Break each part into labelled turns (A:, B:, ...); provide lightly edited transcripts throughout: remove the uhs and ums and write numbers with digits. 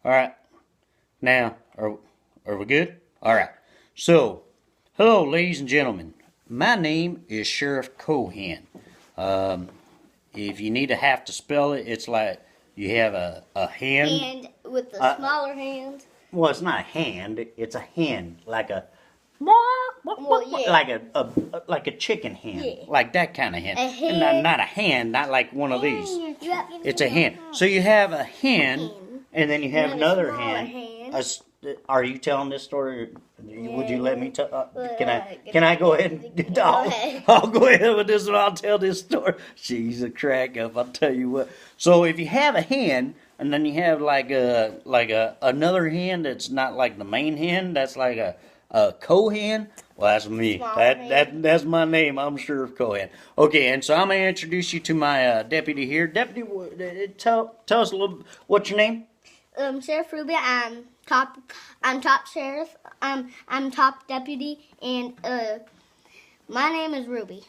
A: All right. Now, are we good? All right. So, hello, ladies and gentlemen. My name is Sheriff Cohen. Um, if you need to have to spell it, it's like you have a hand.
B: Hand with the
A: Uh,
B: smaller hand.
A: well, it's not a hand. It's a hen, like a
B: Well, yeah.
A: like a chicken hen,
B: Yeah.
A: like that kind of hen.
B: A
A: And
B: hen.
A: not a hand, not like one of these. It's a hen.
B: Hen.
A: So you have a hen, and then you have
B: have a
A: another
B: smaller
A: hen.
B: hen.
A: Are you telling this story? Would you let me tell? Can I?
B: Well,
A: Can I go ahead and
B: Go ahead.
A: I'll go ahead with this one. I'll tell this story. She's a crack up. I'll tell you what. So if you have a hen, and then you have like a another hen that's not like the main hen, that's like a Cohen. Well, that's me.
B: Small
A: That's my name. I'm Sheriff Cohen. Okay, and so I'm gonna introduce you to my deputy here. Deputy, tell us a little. What's your name?
B: Sheriff Ruby. I'm top sheriff. I'm top deputy, and my name is Ruby.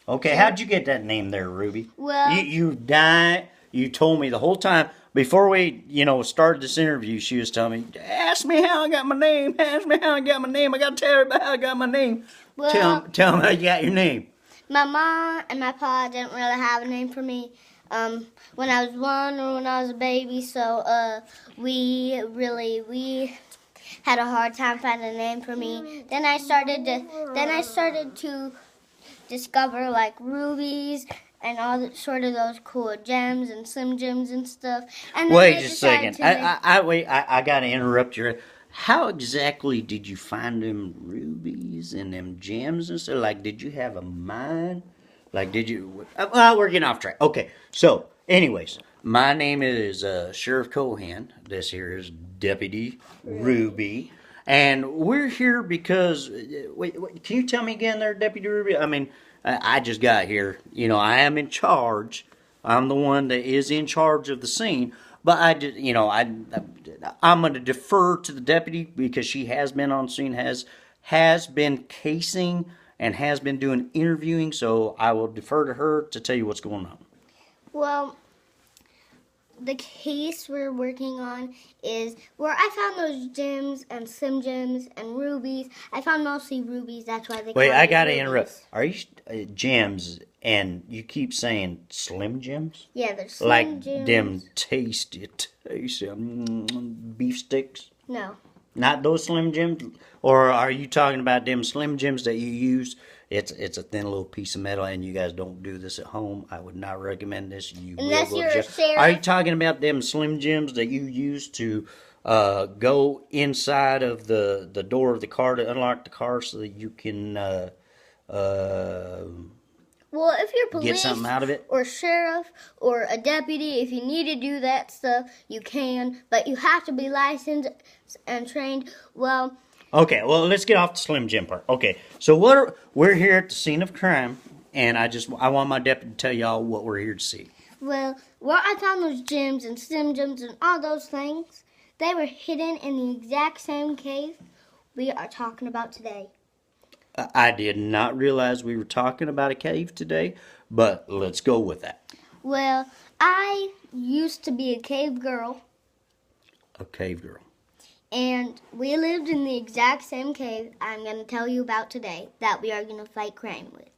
A: Okay, how'd you get that name there, Ruby?
B: Well-
A: you died. You told me the whole time before we, started this interview. She was telling me, "Ask me how I got my name. Ask me how I got my name. I got to tell everybody how I got my name."
B: Well,
A: Tell me how you got your name.
B: my mom and my pa didn't really have a name for me when I was one or when I was a baby, so we had a hard time finding a name for me. Then I started to discover like rubies and all the, sort of those cool gems and slim gems and stuff. And then
A: Wait
B: I
A: a
B: decided
A: second.
B: to make-
A: I gotta interrupt you. How exactly did you find them rubies and them gems and stuff? Like, did you have a mine? Like, did you? Well, we're getting off track. Okay. So, anyways, my name is Sheriff Cohen. This here is Deputy Ruby. And we're here because, wait, can you tell me again there, Deputy Ruby? I mean, I just got here. I am in charge. I'm the one that is in charge of the scene. But I just, I'm going to defer to the deputy because she has been on scene, has been casing, and has been doing interviewing. So I will defer to her to tell you what's going on.
B: Well, the case we're working on is where I found those gems and slim gems and rubies. I found mostly rubies. That's why they.
A: Wait,
B: call
A: I
B: it
A: gotta
B: rubies.
A: interrupt. Are you gems? And you keep saying slim gems?
B: Yeah, they're slim
A: Like
B: gems.
A: them tasty beef sticks?
B: No.
A: Not those Slim Jims, or are you talking about them Slim Jims that you use? It's a thin little piece of metal, and you guys don't do this at home. I would not recommend this.
B: Unless you're a sheriff.
A: Are you talking about them Slim Jims that you use to go inside of the door of the car to unlock the car so that you can
B: Well, if you're police
A: get something out of it?
B: or sheriff or a deputy, if you need to do that stuff, you can, but you have to be licensed and trained. Well,
A: Okay, well, let's get off the Slim Jim part. Okay, so we're here at the scene of crime, and I want my deputy to tell y'all what we're here to see.
B: where I found those gems and slim gems and all those things, they were hidden in the exact same cave we are talking about today.
A: I did not realize we were talking about a cave today, but let's go with that.
B: Well, I used to be a cave girl,
A: A cave girl.
B: and we lived in the exact same cave I'm going to tell you about today that we are going to fight crime with.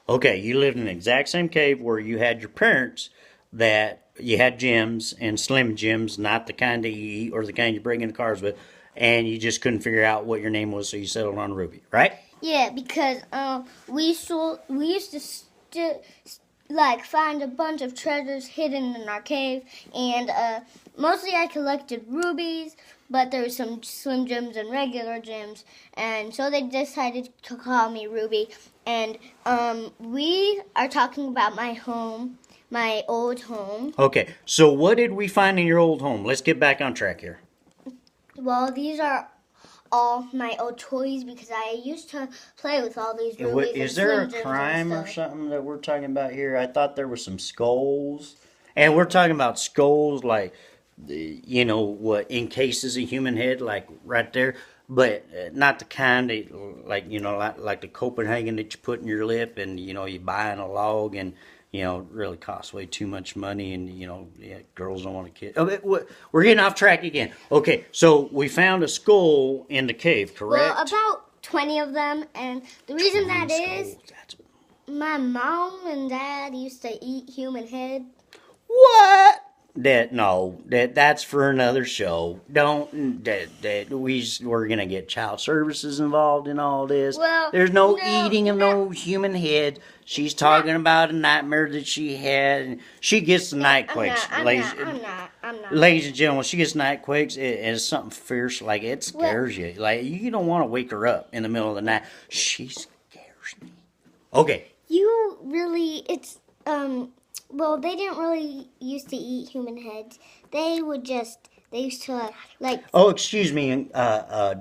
A: Okay, you lived in the exact same cave where you had your parents that you had gems and Slim Jims, not the kind that you eat or the kind you bring in the cars with, and you just couldn't figure out what your name was, so you settled on Ruby, right?
B: Yeah, because we used to find a bunch of treasures hidden in our cave, and mostly I collected rubies, but there was some slim gems and regular gems, and so they decided to call me Ruby. And we are talking about my home, my old home.
A: Okay, so what did we find in your old home? Let's get back on track here.
B: Well, these are all my old toys because I used to play with all these rubies.
A: Is
B: and
A: there a
B: slim gems and
A: crime or
B: stuff.
A: something that we're talking about here? I thought there were some skulls. And we're talking about skulls like, what encases a human head, like right there. But not the kind that, like the Copenhagen that you put in your lip and, you buy in a log and really costs way too much money, and yeah, girls don't want to kid. Oh, we're getting off track again. Okay, so we found a skull in the cave,
B: Well,
A: correct?
B: about 20 of them, and the reason that is,
A: Skulls. That's
B: my mom and dad used to eat human head.
A: what. That's for another show. Don't that we're gonna get child services involved in all this.
B: Well,
A: There's no
B: no,
A: eating of
B: no.
A: no human head. She's talking about a nightmare that she had, and she gets the night quakes.
B: I'm not.
A: Ladies and gentlemen, she gets night quakes. It's something fierce, like it scares you. Like you don't want to wake her up in the middle of the night. She scares me. Okay,
B: You really, well, they didn't really used to eat human heads. They used to, like,
A: oh, excuse me,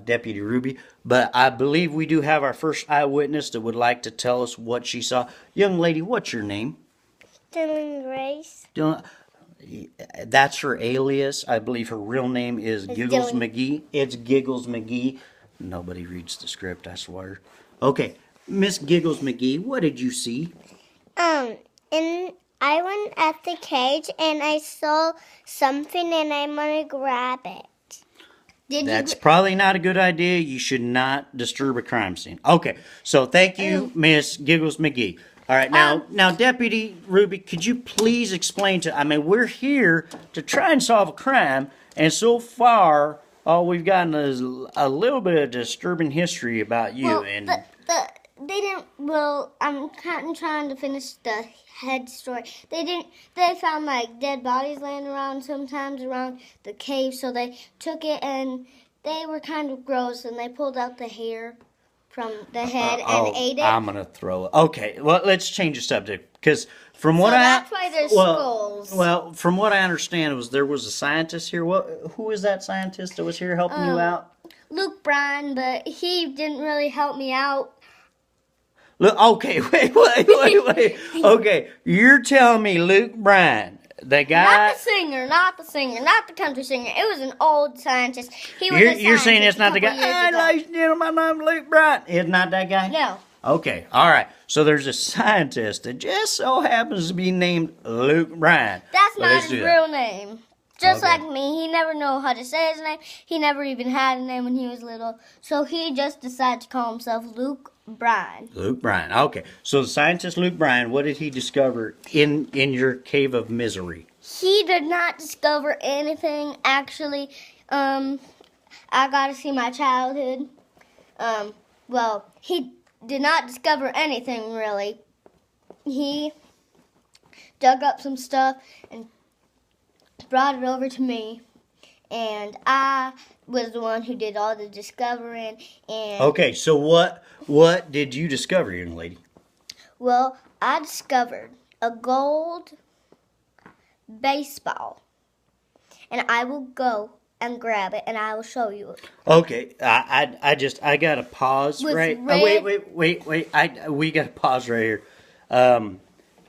A: Deputy Ruby, but I believe we do have our first eyewitness that would like to tell us what she saw. Young lady, what's your name?
B: Dylan Grace.
A: Dylan, that's her alias. I believe her real name is Giggles
B: Dylan.
A: McGee. It's Giggles McGee. Nobody reads the script, I swear. Okay, Miss Giggles McGee, what did you see?
B: And I went at the cage and I saw something and I'm gonna grab it.
A: That's probably not a good idea. You should not disturb a crime scene. Okay, so thank you, Miss Giggles McGee. All right, now, Deputy Ruby, could you please explain I mean, we're here to try and solve a crime, and so far, all we've gotten is a little bit of disturbing history about you.
B: Well,
A: and
B: they didn't. Well, I'm kind of trying to finish the head story. They found like dead bodies laying around sometimes around the cave, so they took it and they were kind of gross, and they pulled out the hair from the head and ate it.
A: I'm gonna throw it. Okay, well, let's change the subject because from what
B: that's why there's skulls.
A: Well, from what I understand there was a scientist here. Who is that scientist that was here helping you out?
B: Luke Bryan, but he didn't really help me out.
A: Look, okay, wait. Okay, you're telling me Luke Bryan, the guy?
B: Not the country singer. It was an old scientist. He was
A: You're saying it's not the guy?
B: Hey,
A: ladies and gentlemen, my name's Luke Bryan. It's not that guy?
B: No.
A: Okay, all right. So there's a scientist that just so happens to be named Luke Bryan.
B: That's
A: Well,
B: not
A: let's
B: his
A: do that.
B: real name. Just
A: Okay.
B: like me, he never knew how to say his name. He never even had a name when he was little. So he just decided to call himself Luke Bryan.
A: Luke Bryan. Okay, so the scientist Luke Bryan, what did he discover in your cave of misery?
B: He did not discover anything. Actually, I got to see my childhood. Well, he did not discover anything really. He dug up some stuff and brought it over to me, and I was the one who did all the discovering. And
A: Okay, so what did you discover, young lady?
B: well, I discovered a gold baseball, and I will go and grab it, and I will show you it.
A: Okay, I got to pause
B: With
A: right.
B: red-
A: Wait. We got to pause right here.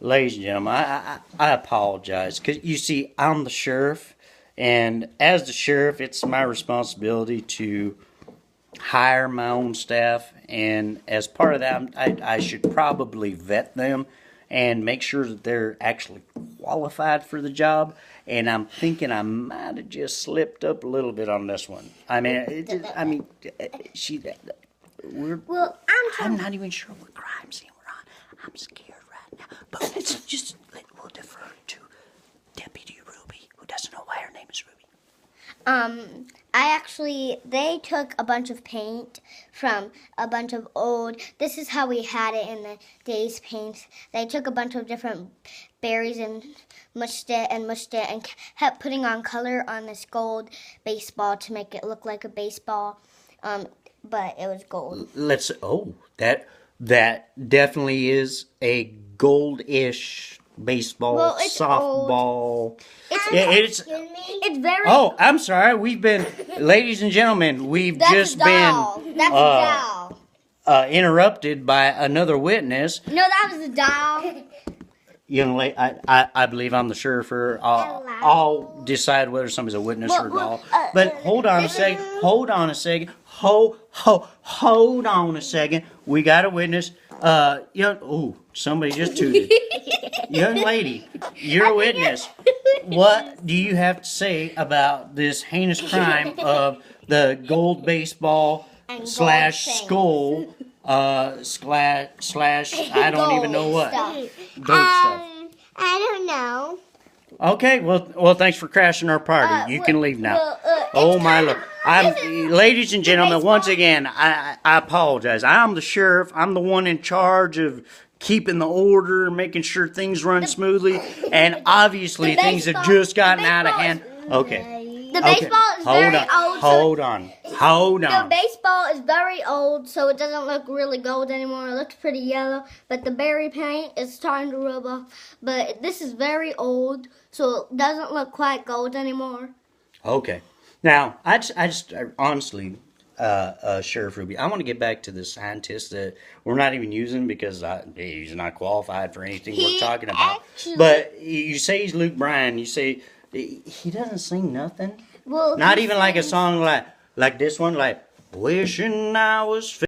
A: Ladies and gentlemen, I apologize because you see, I'm the sheriff, and as the sheriff, it's my responsibility to hire my own staff, and as part of that, I should probably vet them and make sure that they're actually qualified for the job. And I'm thinking I might have just slipped up a little bit on this one. I mean,
B: Well,
A: I'm not even sure what crime scene we're on. I'm scared right now. But we'll defer to Deputy Ruby, who doesn't know why her name is Ruby.
B: They took a bunch of paint from a bunch of old, this is how we had it in the days paints. They took a bunch of different berries and mushed it and kept putting on color on this gold baseball to make it look like a baseball. But it was gold.
A: That definitely is a goldish baseball,
B: Well, it's
A: softball.
B: It's very.
A: Oh, I'm sorry. Ladies and gentlemen, we've
B: That's
A: just
B: a doll.
A: been
B: That's a doll.
A: Interrupted by another witness.
B: No, that was a doll.
A: Young lady, I believe I'm the sheriff here. I'll decide whether somebody's a witness or a doll. But hold on a second. hold on a second. We got a witness. Somebody just tooted. Young lady, you're a witness. What do you have to say about this heinous crime of the gold baseball
B: And gold
A: slash
B: chains.
A: skull slash I don't even know what
B: Stuff.
A: gold stuff?
C: I don't know.
A: Okay, well, thanks for crashing our party. You can leave now. Oh my lord! Ladies and gentlemen, once again, I apologize. I'm the sheriff. I'm the one in charge of keeping the order, making sure things run smoothly, and obviously things have just gotten out of hand. Okay.
B: The baseball is very old.
A: Hold on.
B: The baseball is very old, so it doesn't look really gold anymore. It looks pretty yellow, but the berry paint is starting to rub off. But this is very old, so it doesn't look quite gold anymore.
A: Okay. Now, I just honestly, Sheriff Ruby, I want to get back to the scientist that we're not even using because he's not qualified for anything we're talking about. But you say he's Luke Bryan. You say he doesn't sing nothing.
B: Well,
A: Not even like a song like this one, like "Wishing I Was."